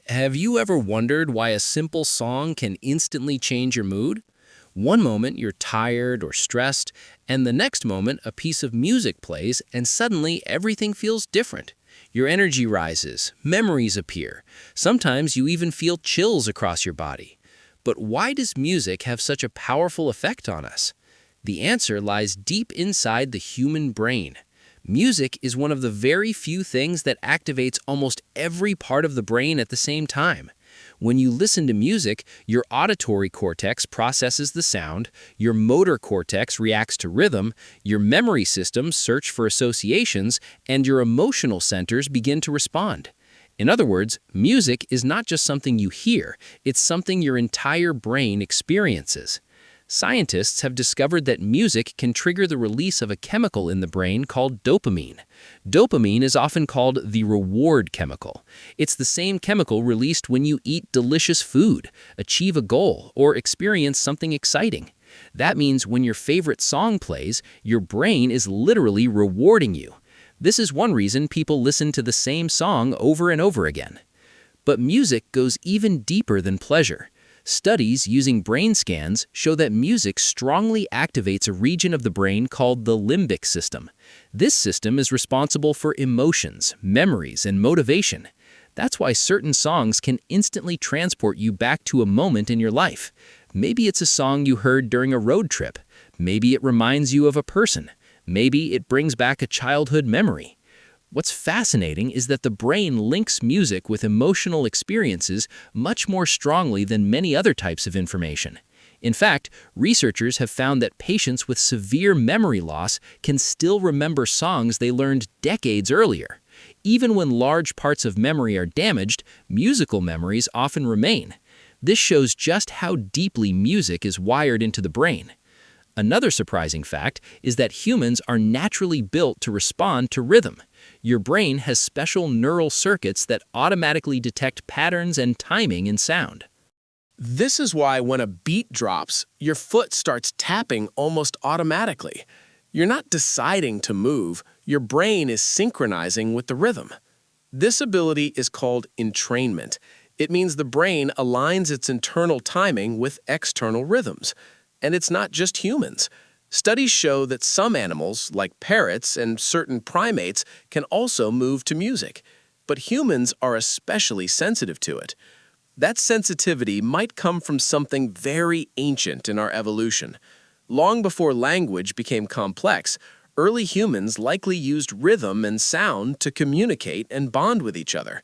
Have you ever wondered why a simple song can instantly change your mood? One moment you're tired or stressed, and the next moment a piece of music plays and suddenly everything feels different. Your energy rises, memories appear. Sometimes you even feel chills across your body. But why does music have such a powerful effect on us? The answer lies deep inside the human brain. Music is one of the very few things that activates almost every part of the brain at the same time. When you listen to music, your auditory cortex processes the sound, your motor cortex reacts to rhythm, your memory systems search for associations, and your emotional centers begin to respond. In other words, music is not just something you hear, it's something your entire brain experiences. Scientists have discovered that music can trigger the release of a chemical in the brain called dopamine. Dopamine is often called the reward chemical. It's the same chemical released when you eat delicious food, achieve a goal, or experience something exciting. That means when your favorite song plays, your brain is literally rewarding you. This is one reason people listen to the same song over and over again. But music goes even deeper than pleasure. Studies using brain scans show that music strongly activates a region of the brain called the limbic system. This system is responsible for emotions, memories, and motivation. That's why certain songs can instantly transport you back to a moment in your life. Maybe it's a song you heard during a road trip. Maybe it reminds you of a person. Maybe it brings back a childhood memory. What's fascinating is that the brain links music with emotional experiences much more strongly than many other types of information. In fact, researchers have found that patients with severe memory loss can still remember songs they learned decades earlier. Even when large parts of memory are damaged, musical memories often remain. This shows just how deeply music is wired into the brain. Another surprising fact is that humans are naturally built to respond to rhythm. Your brain has special neural circuits that automatically detect patterns and timing in sound. This is why when a beat drops, your foot starts tapping almost automatically. You're not deciding to move, your brain is synchronizing with the rhythm. This ability is called entrainment. It means the brain aligns its internal timing with external rhythms. And it's not just humans. Studies show that some animals, like parrots and certain primates, can also move to music. But humans are especially sensitive to it. That sensitivity might come from something very ancient in our evolution. Long before language became complex, early humans likely used rhythm and sound to communicate and bond with each other.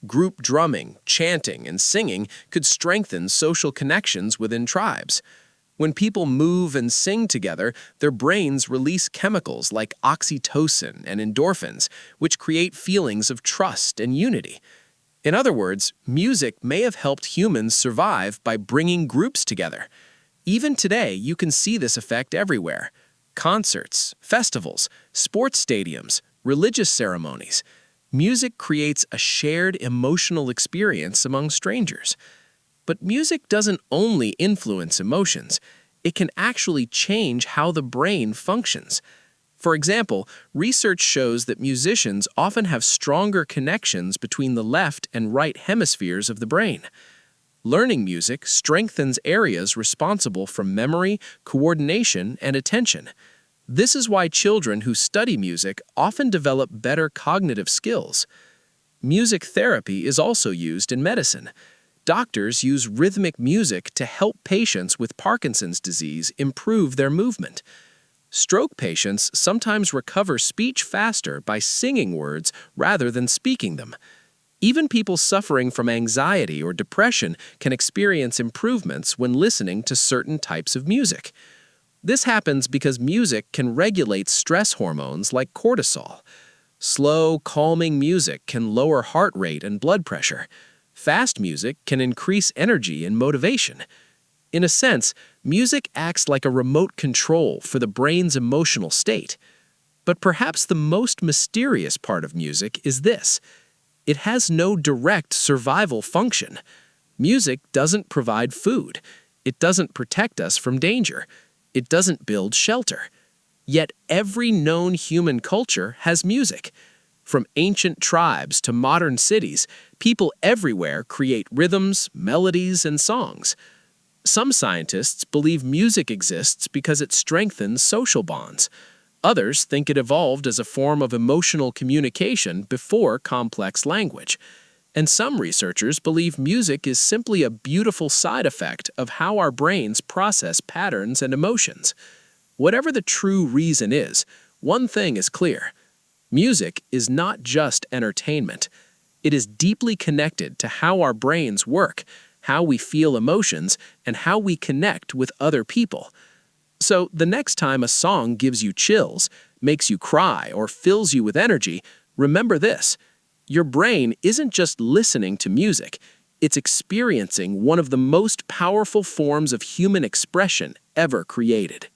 Group drumming, chanting, and singing could strengthen social connections within tribes. When people move and sing together, their brains release chemicals like oxytocin and endorphins, which create feelings of trust and unity. In other words, music may have helped humans survive by bringing groups together. Even today, you can see this effect everywhere. Concerts, festivals, sports stadiums, religious ceremonies. Music creates a shared emotional experience among strangers. But music doesn't only influence emotions, it can actually change how the brain functions. For example, research shows that musicians often have stronger connections between the left and right hemispheres of the brain. Learning music strengthens areas responsible for memory, coordination, and attention. This is why children who study music often develop better cognitive skills. Music therapy is also used in medicine. Doctors use rhythmic music to help patients with Parkinson's disease improve their movement. Stroke patients sometimes recover speech faster by singing words rather than speaking them. Even people suffering from anxiety or depression can experience improvements when listening to certain types of music. This happens because music can regulate stress hormones like cortisol. Slow, calming music can lower heart rate and blood pressure. Fast music can increase energy and motivation. In a sense, music acts like a remote control for the brain's emotional state. But perhaps the most mysterious part of music is this: it has no direct survival function. Music doesn't provide food. It doesn't protect us from danger. It doesn't build shelter. Yet every known human culture has music. From ancient tribes to modern cities, people everywhere create rhythms, melodies, and songs. Some scientists believe music exists because it strengthens social bonds. Others think it evolved as a form of emotional communication before complex language. And some researchers believe music is simply a beautiful side effect of how our brains process patterns and emotions. Whatever the true reason is, one thing is clear. Music is not just entertainment. It is deeply connected to how our brains work, how we feel emotions, and how we connect with other people. So, the next time a song gives you chills, makes you cry, or fills you with energy, remember this: your brain isn't just listening to music, it's experiencing one of the most powerful forms of human expression ever created.